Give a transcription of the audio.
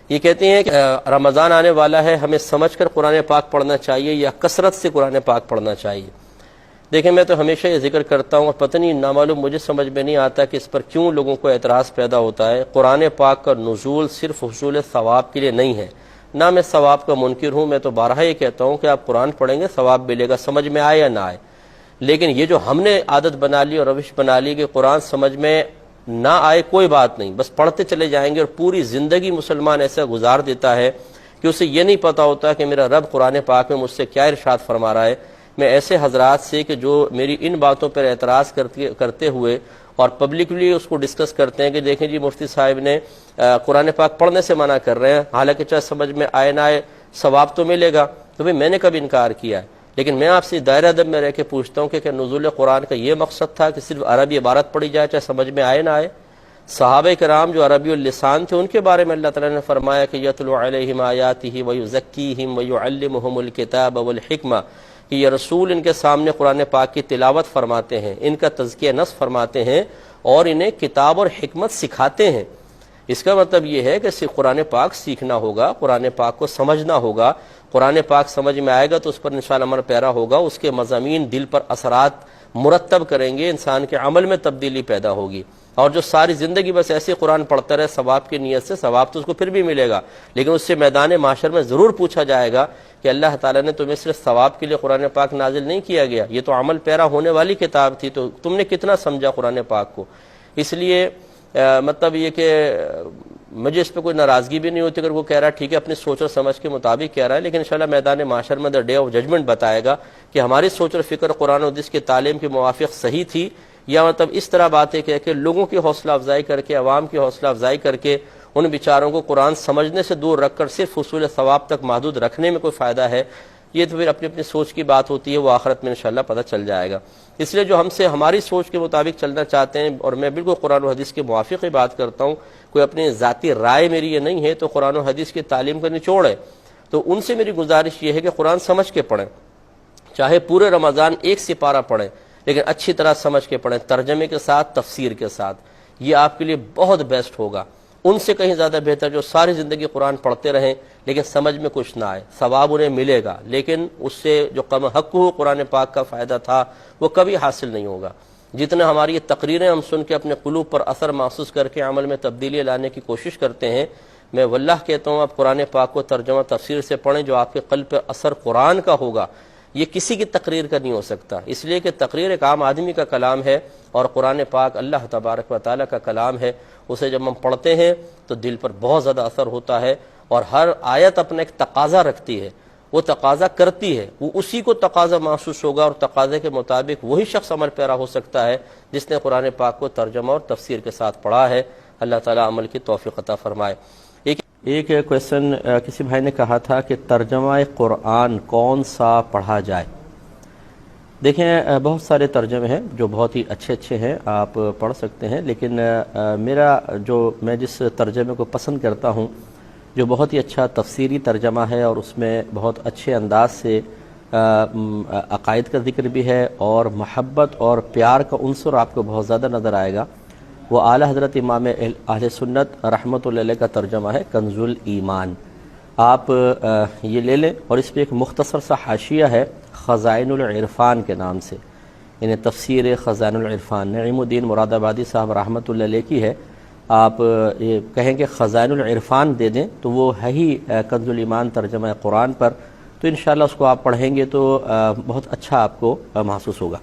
یہ کہتے ہیں کہ رمضان آنے والا ہے، ہمیں سمجھ کر قرآن پاک پڑھنا چاہیے یا کثرت سے قرآن پاک پڑھنا چاہیے؟ دیکھیں، میں تو ہمیشہ یہ ذکر کرتا ہوں اور پتہ نہیں نامعلوم مجھے سمجھ میں نہیں آتا کہ اس پر کیوں لوگوں کو اعتراض پیدا ہوتا ہے۔ قرآن پاک کا نزول صرف حصول ثواب کے لیے نہیں ہے، نہ میں ثواب کا منکر ہوں، میں تو بارہا یہ کہتا ہوں کہ آپ قرآن پڑھیں گے ثواب ملے گا، سمجھ میں آئے یا نہ آئے۔ لیکن یہ جو ہم نے عادت بنا لی اور روش بنا لی کہ قرآن سمجھ میں نہ آئے کوئی بات نہیں، بس پڑھتے چلے جائیں گے، اور پوری زندگی مسلمان ایسا گزار دیتا ہے کہ اسے یہ نہیں پتا ہوتا کہ میرا رب قرآن پاک میں مجھ سے کیا ارشاد فرما رہا ہے۔ میں ایسے حضرات سے کہ جو میری ان باتوں پر اعتراض کرتے ہوئے اور پبلکلی اس کو ڈسکس کرتے ہیں کہ دیکھیں جی مفتی صاحب نے قرآن پاک پڑھنے سے منع کر رہے ہیں، حالانکہ چاہے سمجھ میں آئے نہ آئے ثواب تو ملے گا، تو میں نے کبھی انکار کیا ہے؟ لیکن میں آپ سے دائرہ ادب میں رہ کے پوچھتا ہوں کہ نزول قرآن کا یہ مقصد تھا کہ صرف عربی عبارت پڑھی جائے چاہے سمجھ میں آئے نہ آئے؟ صحابہ کرام جو عربی اللسان تھے ان کے بارے میں اللہ تعالیٰ نے فرمایا کہ یتلو علیہم آیاتہ ویزکیہم ویعلمہم الکتاب والحکمہ، کہ یہ رسول ان کے سامنے قرآن پاک کی تلاوت فرماتے ہیں، ان کا تزکیہ نفس فرماتے ہیں اور انہیں کتاب اور حکمت سکھاتے ہیں۔ اس کا مطلب یہ ہے کہ صرف قرآن پاک سیکھنا ہوگا، قرآن پاک کو سمجھنا ہوگا، قرآن پاک سمجھ میں آئے گا تو اس پر انشاءاللہ عمل پیرا ہوگا، اس کے مضامین دل پر اثرات مرتب کریں گے، انسان کے عمل میں تبدیلی پیدا ہوگی۔ اور جو ساری زندگی بس ایسے قرآن پڑھتا رہے ثواب کی نیت سے، ثواب تو اس کو پھر بھی ملے گا، لیکن اس سے میدان معاشر میں ضرور پوچھا جائے گا کہ اللہ تعالیٰ نے تمہیں صرف ثواب کے لیے قرآن پاک نازل نہیں کیا گیا، یہ تو عمل پیرا ہونے والی کتاب تھی، تو تم نے کتنا سمجھا قرآن پاک کو؟ اس لیے مطلب یہ کہ مجھے اس پہ کوئی ناراضگی بھی نہیں ہوتی اگر وہ کہہ رہا ہے ٹھیک ہے اپنی سوچ اور سمجھ کے مطابق کہہ رہا ہے، لیکن انشاءاللہ میدان معاشر میں ڈے آف ججمنٹ بتائے گا کہ ہماری سوچ اور فکر قرآن و حدیث کی تعلیم کے موافق صحیح تھی، یا مطلب اس طرح باتیں کہہ کے لوگوں کی حوصلہ افزائی کر کے، عوام کی حوصلہ افزائی کر کے ان بیچاروں کو قرآن سمجھنے سے دور رکھ کر صرف حصول ثواب تک محدود رکھنے میں کوئی فائدہ ہے؟ یہ تو پھر اپنی اپنی سوچ کی بات ہوتی ہے، وہ آخرت میں انشاءاللہ پتہ چل جائے گا۔ اس لیے جو ہم سے ہماری سوچ کے مطابق چلنا چاہتے ہیں، اور میں بالکل قرآن و حدیث کے موافق ہی بات کرتا ہوں، کوئی اپنی ذاتی رائے میری یہ نہیں ہے، تو قرآن و حدیث کی تعلیم کا نچوڑ ہے، تو ان سے میری گزارش یہ ہے کہ قرآن سمجھ کے پڑھیں، چاہے پورے رمضان ایک سپارہ پڑھیں، لیکن اچھی طرح سمجھ کے پڑھیں، ترجمے کے ساتھ، تفسیر کے ساتھ، یہ آپ کے لیے بہت بیسٹ ہوگا۔ ان سے کہیں زیادہ بہتر جو ساری زندگی قرآن پڑھتے رہیں لیکن سمجھ میں کچھ نہ آئے، ثواب انہیں ملے گا لیکن اس سے جو کم حق ہو قرآن پاک کا فائدہ تھا وہ کبھی حاصل نہیں ہوگا۔ جتنا ہماری یہ تقریریں ہم سن کے اپنے قلوب پر اثر محسوس کر کے عمل میں تبدیلی لانے کی کوشش کرتے ہیں، میں واللہ کہتا ہوں آپ قرآن پاک کو ترجمہ تفسیر سے پڑھیں، جو آپ کے قلب پر اثر قرآن کا ہوگا یہ کسی کی تقریر کا نہیں ہو سکتا، اس لیے کہ تقریر ایک عام آدمی کا کلام ہے اور قرآن پاک اللہ تبارک و تعالیٰ کا کلام ہے، اسے جب ہم پڑھتے ہیں تو دل پر بہت زیادہ اثر ہوتا ہے، اور ہر آیت اپنا ایک تقاضا رکھتی ہے، وہ تقاضا کرتی ہے، وہ اسی کو تقاضا محسوس ہوگا، اور تقاضے کے مطابق وہی شخص عمل پیرا ہو سکتا ہے جس نے قرآن پاک کو ترجمہ اور تفسیر کے ساتھ پڑھا ہے۔ اللہ تعالیٰ عمل کی توفیق عطا فرمائے۔ ایک کویسچن کسی بھائی نے کہا تھا کہ ترجمہ قرآن کون سا پڑھا جائے؟ دیکھیں بہت سارے ترجمے ہیں جو بہت ہی اچھے ہیں، آپ پڑھ سکتے ہیں، لیکن میں جس ترجمے کو پسند کرتا ہوں جو بہت ہی اچھا تفسیری ترجمہ ہے اور اس میں بہت اچھے انداز سے عقائد کا ذکر بھی ہے اور محبت اور پیار کا عنصر آپ کو بہت زیادہ نظر آئے گا، وہ اعلیٰ حضرت امام اہل سنت رحمۃ اللہ علیہ کا ترجمہ ہے کنز الایمان۔ آپ یہ لے لیں، اور اس پہ ایک مختصر سا حاشیہ ہے خزائن العرفان کے نام سے، یعنی تفسیر خزائن العرفان، نعیم الدین مراد آبادی صاحب رحمۃ اللہ علیہ کی ہے۔ آپ یہ کہیں کہ خزائن العرفان دے دیں تو وہ ہے ہی کنز الایمان ترجمہ قرآن پر، تو انشاءاللہ اس کو آپ پڑھیں گے تو بہت اچھا آپ کو محسوس ہوگا۔